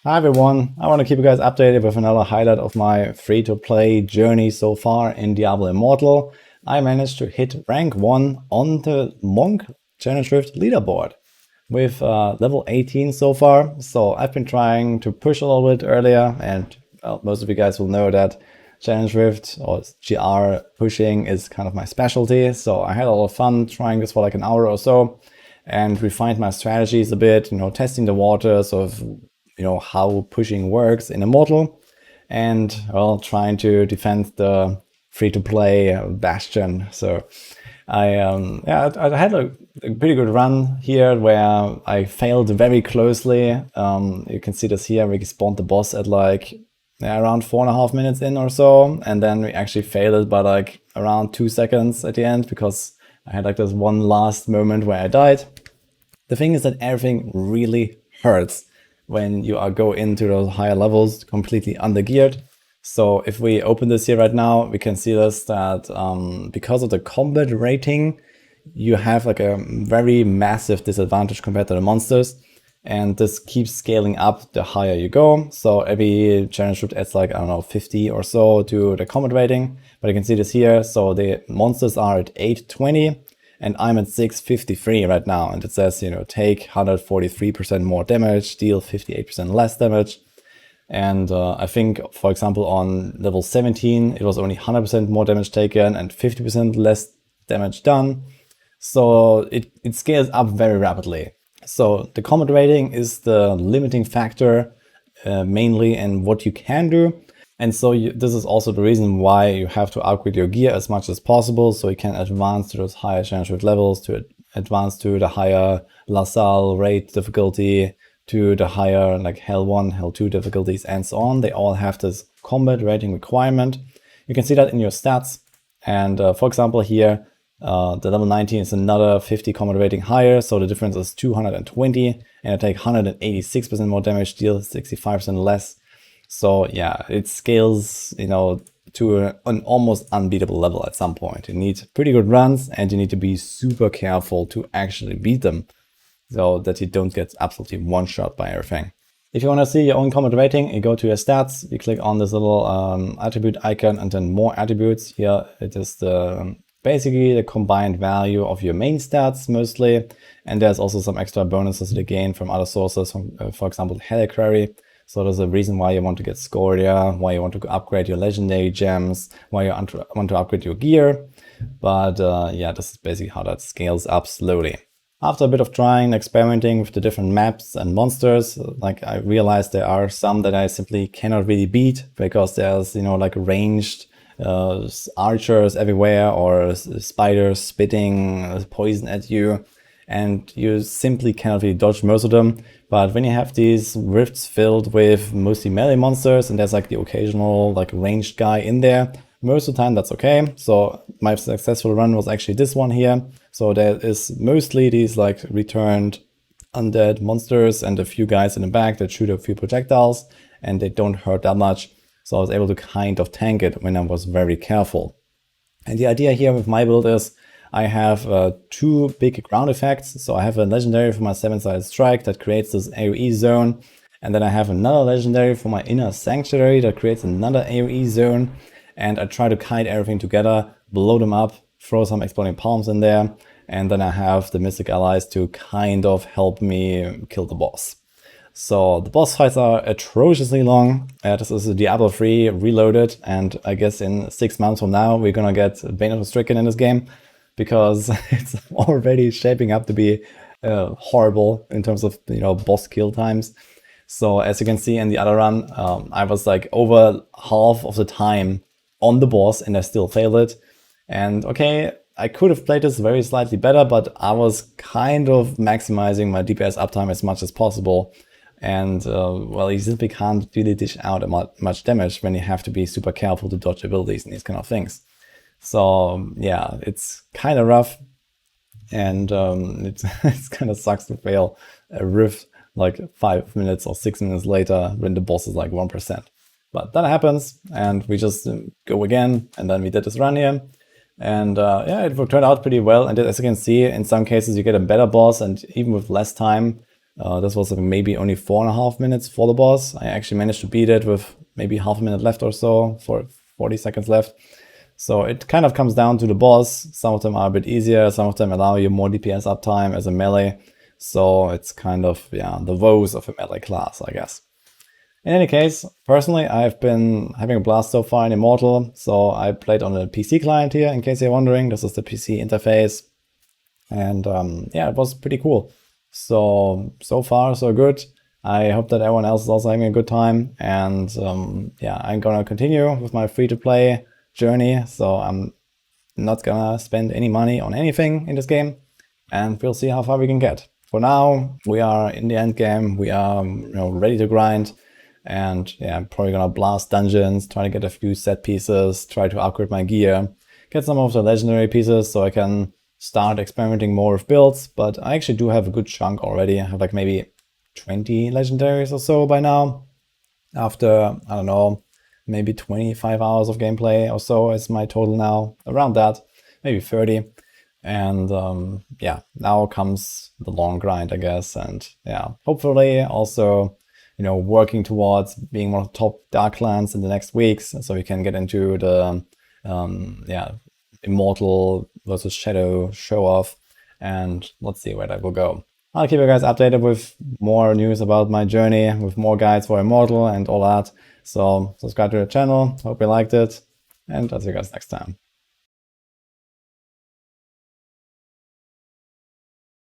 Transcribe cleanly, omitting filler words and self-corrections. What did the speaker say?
Hi everyone, I want to keep you guys updated with another highlight of my free-to-play journey so far in Diablo Immortal. I managed to hit rank 1 on the Monk Challenge Rift leaderboard with level 18 so far. So I've been trying to push a little bit earlier, and well, most of you guys will know that Challenge Rift or GR pushing is kind of my specialty. So I had a lot of fun trying this for like an hour or so and refined my strategies a bit, testing the waters of how pushing works in Immortal, and well, trying to defend the free-to-play Bastion. So I had a pretty good run here where I failed very closely. You can see this here. We spawned the boss at like around 4.5 minutes in or so, and then we actually failed it by like around 2 seconds at the end because I had like this one last moment where I died. The thing is that everything really hurts when you go into those higher levels completely undergeared. So if we open this here right now, we can see this that because of the combat rating, you have like a very massive disadvantage compared to the monsters. And this keeps scaling up the higher you go. So every challenge should adds like, I don't know, 50 or so to the combat rating. But you can see this here. So the monsters are at 820. And I'm at 653 right now, and it says, take 143% more damage, deal 58% less damage. And I think, for example, on level 17, it was only 100% more damage taken and 50% less damage done. So it scales up very rapidly. So the combat rating is the limiting factor mainly in what you can do. And so this is also the reason why you have to upgrade your gear as much as possible, so you can advance to those higher challenge rift levels, to advance to the higher LaSalle raid difficulty, to the higher like Hell 1, Hell 2 difficulties, and so on. They all have this combat rating requirement. You can see that in your stats. And for example, here, the level 19 is another 50 combat rating higher, so the difference is 220, and I take 186% more damage, deal 65% less. So yeah, it scales, to an almost unbeatable level at some point. You need pretty good runs, and you need to be super careful to actually beat them so that you don't get absolutely one-shot by everything. If you want to see your own combat rating, you go to your stats, you click on this little attribute icon and then more attributes. Here it is basically the combined value of your main stats mostly, and there's also some extra bonuses that you gain from other sources, for example, Reliquary. So there's a reason why you want to get Scoria, why you want to upgrade your legendary gems, why you want to upgrade your gear. But yeah, this is basically how that scales up slowly. After a bit of trying and experimenting with the different maps and monsters, like I realized there are some that I simply cannot really beat because there's, like ranged archers everywhere or spiders spitting poison at you. And you simply cannot really dodge most of them. But when you have these rifts filled with mostly melee monsters and there's like the occasional like ranged guy in there, most of the time that's okay. So my successful run was actually this one here. So there is mostly these like returned undead monsters and a few guys in the back that shoot a few projectiles, and they don't hurt that much. So I was able to kind of tank it when I was very careful. And the idea here with my build is I have 2 big ground effects. So I have a legendary for my 7-sided strike that creates this AoE zone. And then I have another legendary for my inner sanctuary that creates another AoE zone. And I try to kite everything together, blow them up, throw some exploding palms in there. And then I have the mystic allies to kind of help me kill the boss. So the boss fights are atrociously long. This is a Diablo 3 reloaded. And I guess in 6 months from now, we're gonna get Bane of the Stricken in this game, because it's already shaping up to be horrible in terms of boss kill times. So as you can see in the other run, I was like over half of the time on the boss and I still failed it. And okay, I could have played this very slightly better, but I was kind of maximizing my DPS uptime as much as possible. And well, you simply can't really dish out much damage when you have to be super careful to dodge abilities and these kind of things. So yeah, it's kind of rough, and it kind of sucks to fail a rift like 5 minutes or 6 minutes later when the boss is like 1%. But that happens, and we just go again, and then we did this run here. And yeah, it turned out pretty well. And as you can see, in some cases you get a better boss, and even with less time, This was maybe only 4.5 minutes for the boss. I actually managed to beat it with maybe half a minute left or so, for 40 seconds left. So it kind of comes down to the boss. Some of them are a bit easier, some of them allow you more DPS uptime as a melee. So it's kind of, yeah, the woes of a melee class, I guess. In any case, personally, I've been having a blast so far in Immortal. So I played on a PC client here, in case you're wondering. This is the PC interface. And yeah, it was pretty cool. So far, so good. I hope that everyone else is also having a good time. And yeah, I'm gonna continue with my free-to-play journey. So I'm not gonna spend any money on anything in this game. And we'll see how far we can get. For now, we are in the end game. We are ready to grind. And yeah, I'm probably gonna blast dungeons, try to get a few set pieces, try to upgrade my gear, get some of the legendary pieces so I can start experimenting more with builds. But I actually do have a good chunk already. I have like maybe 20 legendaries or so by now. After, I don't know, maybe 25 hours of gameplay or so is my total now. Around that, maybe 30. And yeah, now comes the long grind, I guess. And yeah, hopefully also, working towards being one of the top dark clans in the next weeks, so we can get into the yeah, Immortal versus Shadow show off, and let's see where that will go. I'll keep you guys updated with more news about my journey, with more guides for Immortal and all that. So subscribe to the channel, hope you liked it, and I'll see you guys next time.